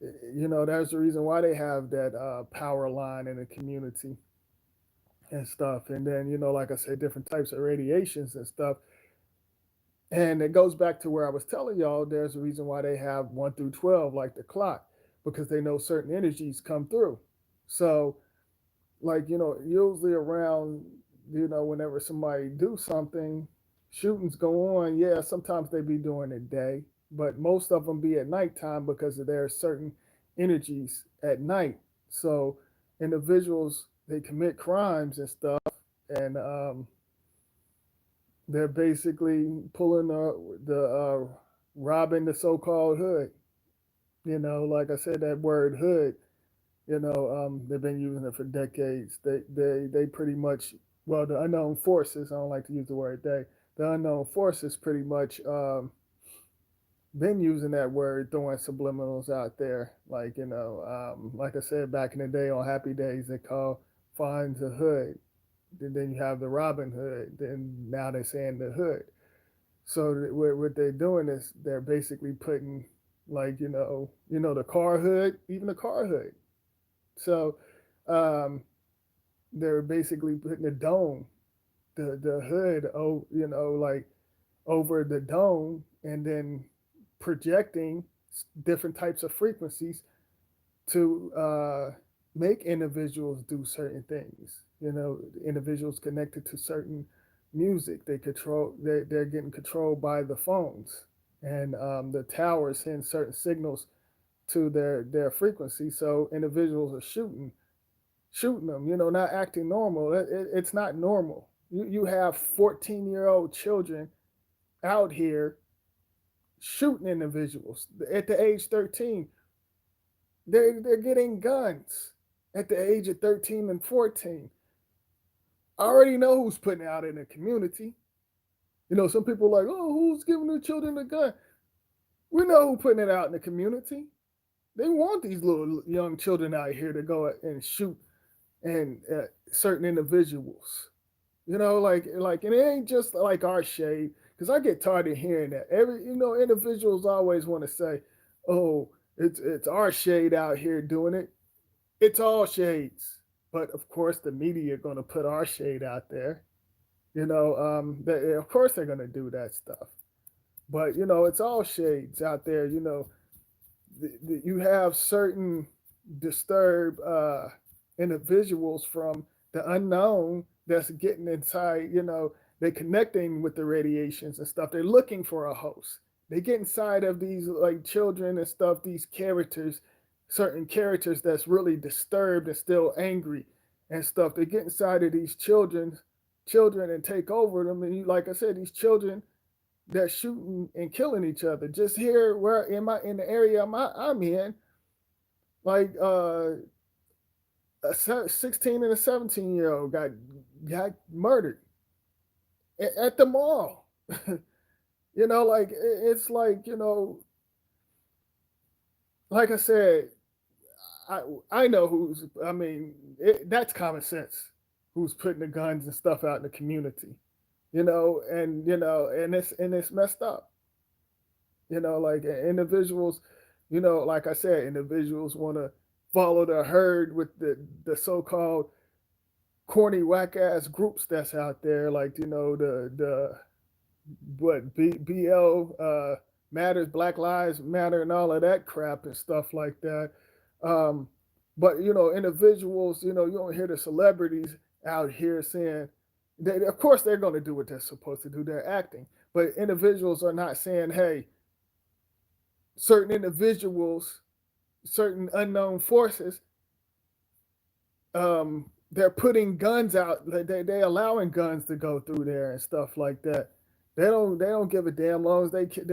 There's the reason why they have that power line in the community and stuff. And then, like I said, different types of radiations and stuff. And it goes back to where I was telling y'all, there's a reason why they have 1 through 12, like the clock, because they know certain energies come through. So, like, usually around, whenever somebody do something, shootings go on. Yeah, sometimes they be during the day, but most of them be at nighttime because there are certain energies at night. So individuals, they commit crimes and stuff, and they're basically pulling the robbing the so-called hood. Like I said, that word hood. They've been using it for decades. They pretty much, well, the unknown forces. I don't like to use the word they. The unknown forces pretty much been using that word, throwing subliminals out there. Like like I said back in the day on Happy Days, they call finds a hood. Then you have the Robin Hood. Then now they're saying the hood. So what they're doing is they're basically putting like the car hood, even the car hood. So um, they're basically putting a dome, the hood, like over the dome, and then projecting different types of frequencies to make individuals do certain things. Individuals connected to certain music, they're getting controlled by the phones, and the towers send certain signals to their frequency. So individuals are shooting them, not acting normal. It's not normal. You have 14-year-old children out here shooting individuals at the age 13. They're getting guns at the age of 13 and 14. I already know who's putting it out in the community. Some people are like, oh, who's giving the children a gun? We know who's putting it out in the community. They want these little young children out here to go and shoot and certain individuals. And it ain't just like our shade, because I get tired of hearing that. Individuals always want to say, "Oh, it's our shade out here doing it." It's all shades, but of course the media are going to put our shade out there. Of course they're going to do that stuff. But it's all shades out there. You have certain disturbed individuals from the unknown that's getting inside. They're connecting with the radiations and stuff. They're looking for a host. They get inside of these like children and stuff. These characters, certain characters that's really disturbed and still angry and stuff. They get inside of these children and take over them. And like I said, these children that's shooting and killing each other. Just here, where in the area I'm in, like a 16 and a 17-year-old got murdered at the mall. Like it's like like I said, I know who's. I mean, that's common sense. Who's putting the guns and stuff out in the community? And it's messed up. Like individuals, like I said, individuals want to follow the herd with the so-called corny whack ass groups that's out there, like the what BL matters, Black Lives Matter, and all of that crap and stuff like that. Um, but individuals, you don't hear the celebrities out here saying of course they're going to do what they're supposed to do. They're acting, but individuals are not saying, "Hey, certain individuals, certain unknown forces, they're putting guns out. They allowing guns to go through there and stuff like that. They don't give a damn long as they do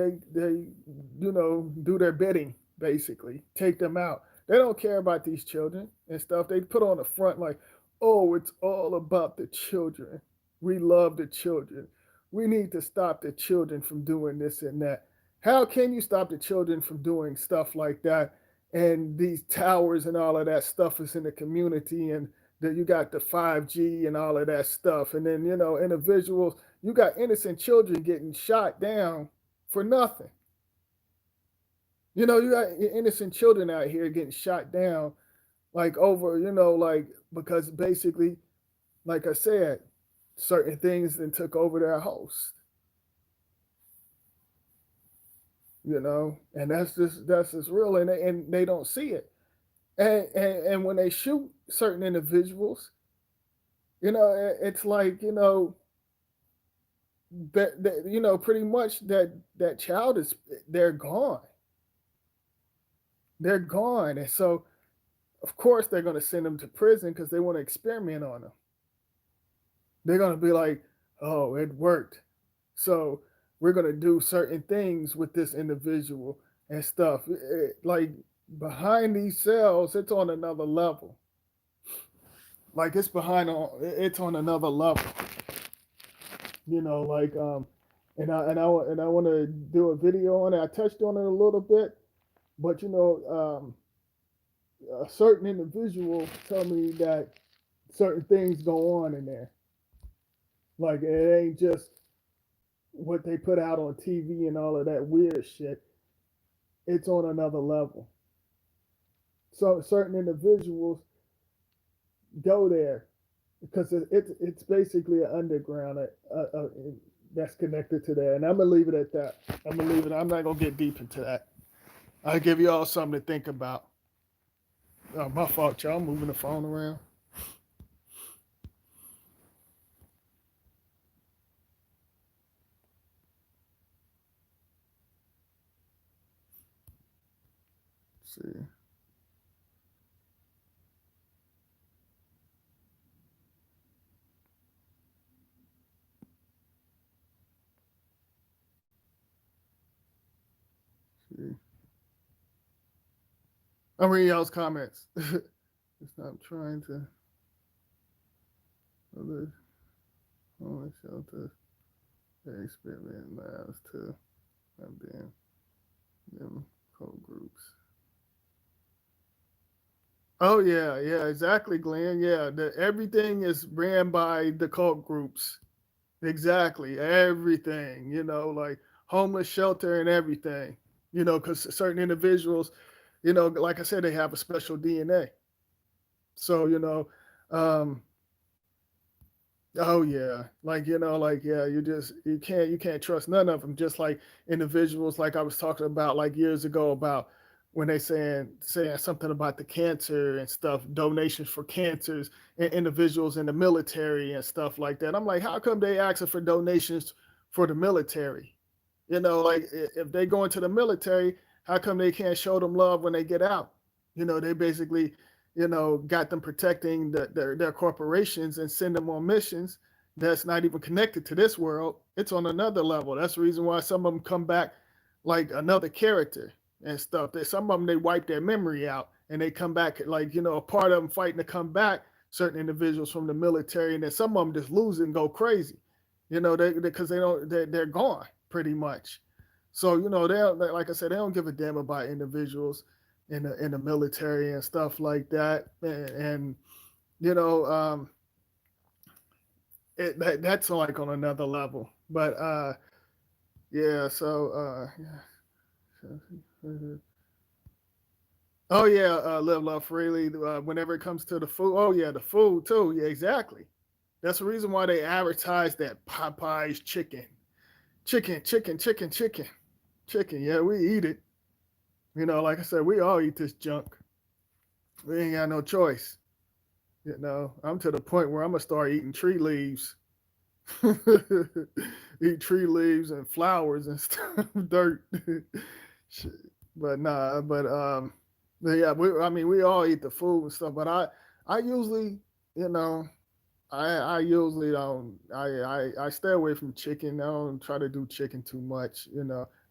their bidding, basically take them out. They don't care about these children and stuff. They put on the front like, oh, it's all about the children. We love the children. We need to stop the children from doing this and that. How can you stop the children from doing stuff like that? And these towers and all of that stuff is in the community, and that you got the 5G and all of that stuff. And then, individuals, you got innocent children getting shot down for nothing. You got innocent children out here getting shot down, like over, like because basically, like I said, certain things then took over their host. And that's just real, and they don't see it. And when they shoot certain individuals, it's like that pretty much that child is they're gone. They're gone, and so of course they're going to send them to prison because they want to experiment on them. They're going to be like, oh, it worked, so we're going to do certain things with this individual and stuff. Like behind these cells, it's on another level. Like it's on another level. Like and I want to do a video on it. I touched on it a little bit, but a certain individual tell me that certain things go on in there. Like it ain't just what they put out on TV and all of that weird shit. It's on another level. So certain individuals go there because it's basically an underground that's connected to that. And I'm gonna leave it at that. I'm gonna leave it. I'm not gonna get deep into that. I'll give you all something to think about. Oh, my fault, y'all. I'm moving the phone around. Let's see. See. I'm reading y'all's comments. I'm trying to other homeless shelters. They experiment labs to have been them code groups. Oh yeah, yeah, exactly, Glenn. Yeah, everything is ran by the cult groups. Exactly, everything. Like homeless shelter and everything. Because certain individuals, like I said, they have a special DNA. So um, oh yeah, like yeah, you can't trust none of them. Just like individuals, like I was talking about like years ago about when they saying something about the cancer and stuff, donations for cancers and individuals in the military and stuff like that. I'm like, how come they asking for donations for the military? Like if they go into the military, how come they can't show them love when they get out? They basically got them protecting their corporations and send them on missions that's not even connected to this world. It's on another level. That's the reason why some of them come back like another character and stuff. Some of them they wipe their memory out and they come back like a part of them fighting to come back. Certain individuals from the military, and then some of them just lose and go crazy. Because they don't they're gone pretty much. So they like I said, they don't give a damn about individuals in the military and stuff like that. And you know, that's like on another level. But yeah. So yeah. Oh yeah, live love freely. Whenever it comes to the food, oh yeah, the food too. Yeah, exactly. That's the reason why they advertise that Popeyes chicken. Yeah, we eat it. Like I said, we all eat this junk. We ain't got no choice. I'm to the point where I'm gonna start eating tree leaves. Eat tree leaves and flowers and stuff, dirt. But nah, but yeah, I mean, we all eat the food and stuff. But I usually, you know, I usually don't. I stay away from chicken. I don't try to do chicken too much.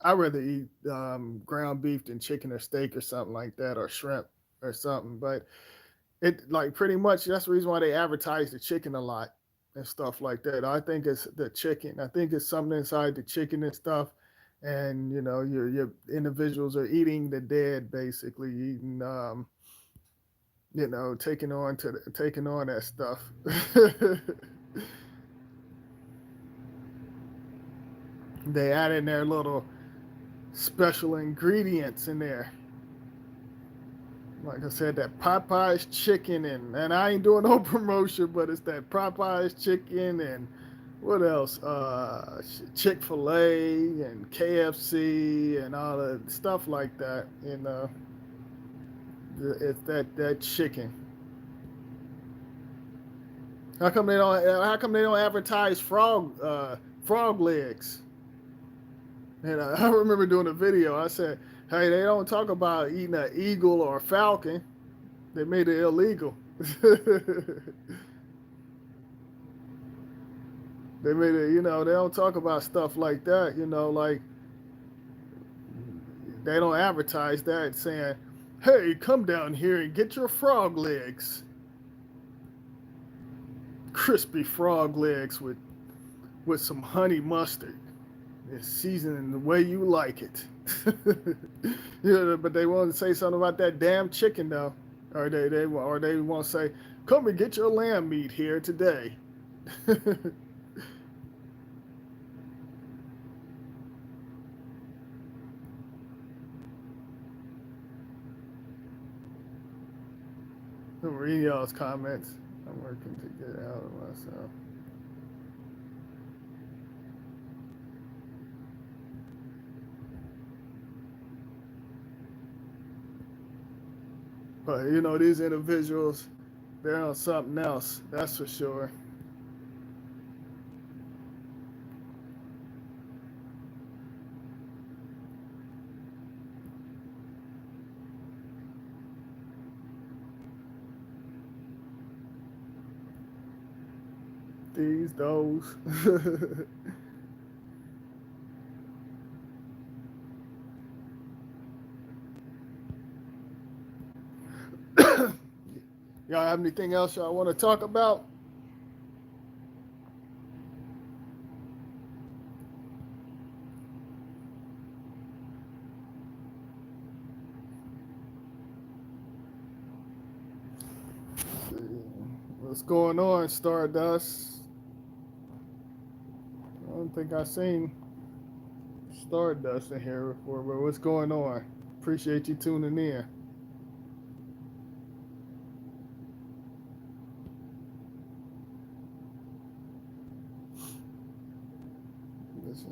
I rather eat ground beef than chicken or steak or something like that, or shrimp or something. But it like pretty much that's the reason why they advertise the chicken a lot and stuff like that. I think it's the chicken. I think it's something inside the chicken and stuff. And your individuals are eating the dead, basically eating taking on that stuff. They add in their little special ingredients in there. Like I said, that Popeyes chicken, and I ain't doing no promotion, but it's that Popeyes chicken and what else? Chick-fil-A and KFC and all the stuff like that. It's that chicken. How come they don't advertise frog legs? And I remember doing a video. I said, "Hey, they don't talk about eating an eagle or a falcon. They made it illegal. They made it. They don't talk about stuff like that. Like they don't advertise that saying, "Hey, come down here and get your frog legs, crispy frog legs with some honey mustard and seasoning the way you like it." But they want to say something about that damn chicken though, or they want to say, "Come and get your lamb meat here today." I'm reading y'all's comments. I'm working to get out of myself. But these individuals, they're on something else. That's for sure. Those. Y'all have anything else y'all want to talk about? Let's see. What's going on, Stardust? I don't think I've seen Stardust in here before, but what's going on? Appreciate you tuning in. This is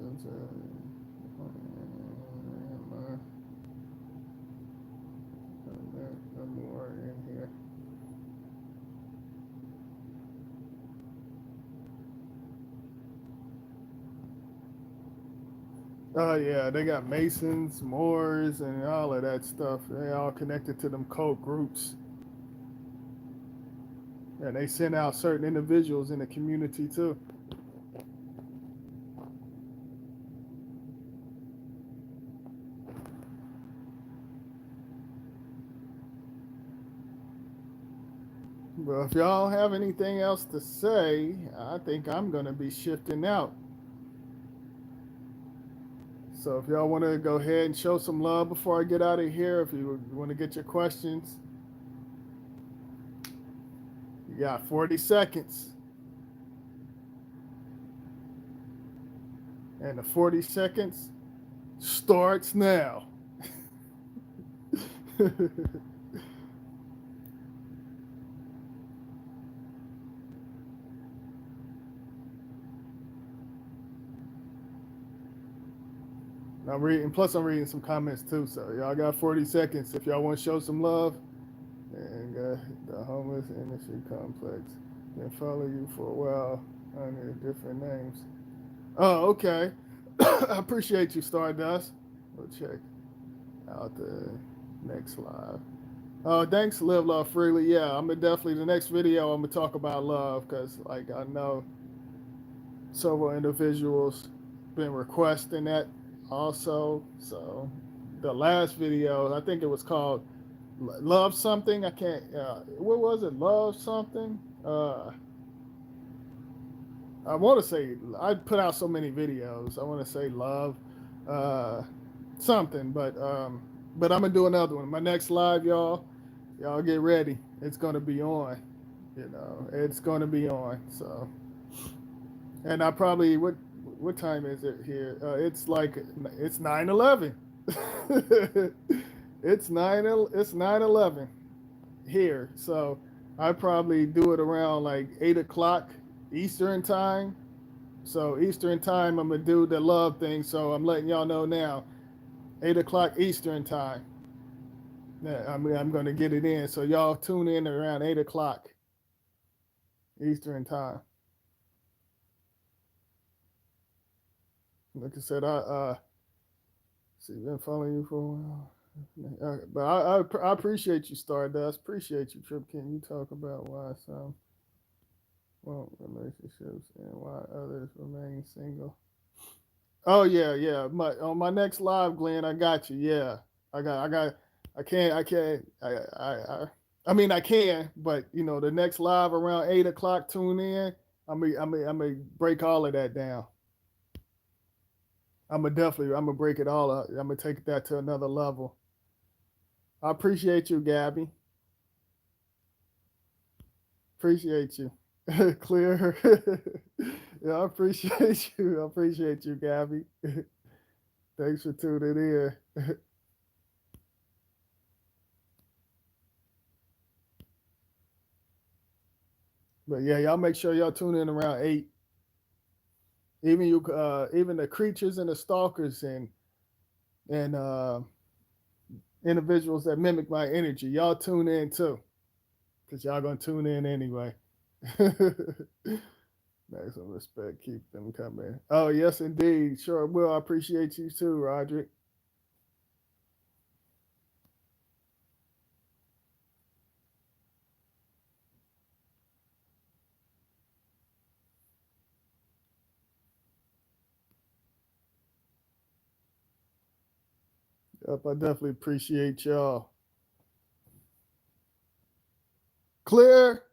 more in here. Oh yeah, they got Masons, Moors, and all of that stuff. They all connected to them cult groups, and they send out certain individuals in the community too. But if y'all don't have anything else to say, I think I'm gonna be shifting out. So if y'all want to go ahead and show some love before I get out of here, if you want to get your questions, you got 40 seconds. And the 40 seconds starts now. I'm reading, plus I'm reading some comments too. So y'all got 40 seconds if y'all want to show some love. And the homeless industry complex. Been follow you for a while under different names. Oh, okay. I appreciate you, Stardust. We'll check out the next live. Thanks, Live Love Freely. Yeah, I'm gonna definitely the next video. I'm gonna talk about love because, like, I know several individuals been requesting that also. So, the last video, I think it was called "Love Something." I can't. What was it? Love something. I want to say I put out so many videos. I want to say love uh, something, but I'm gonna do another one. My next live, y'all get ready. It's gonna be on. It's gonna be on. So, and I probably what time is it here? It's like it's 9:11. It's 9:11 here. So I probably do it around like 8 o'clock Eastern time. So Eastern time, I'm gonna do the love thing. So I'm letting y'all know now, 8 o'clock Eastern time. Yeah, I'm gonna get it in. So y'all tune in around 8 o'clock Eastern time. Like I said, I see been following you for a while. But I appreciate you, Stardust. Appreciate you, Trip. Can you talk about why some want relationships and why others remain single? Oh yeah, yeah. On my next live, Glenn, I got you. Yeah, I got. I can't. I mean, I can, but the next live around 8 o'clock. Tune in. I'm gonna break all of that down. I'm gonna break it all up. I'm gonna take that to another level. I appreciate you, Gabby. Appreciate you. Clear. Yeah, I appreciate you. I appreciate you, Gabby. Thanks for tuning in. But yeah, y'all make sure y'all tune in around 8. Even the creatures and the stalkers and individuals that mimic my energy, y'all tune in too, cause y'all gonna tune in anyway. Maximum respect, keep them coming. Oh yes, indeed, sure will. I appreciate you too, Roderick. Yep, I definitely appreciate y'all. Clear.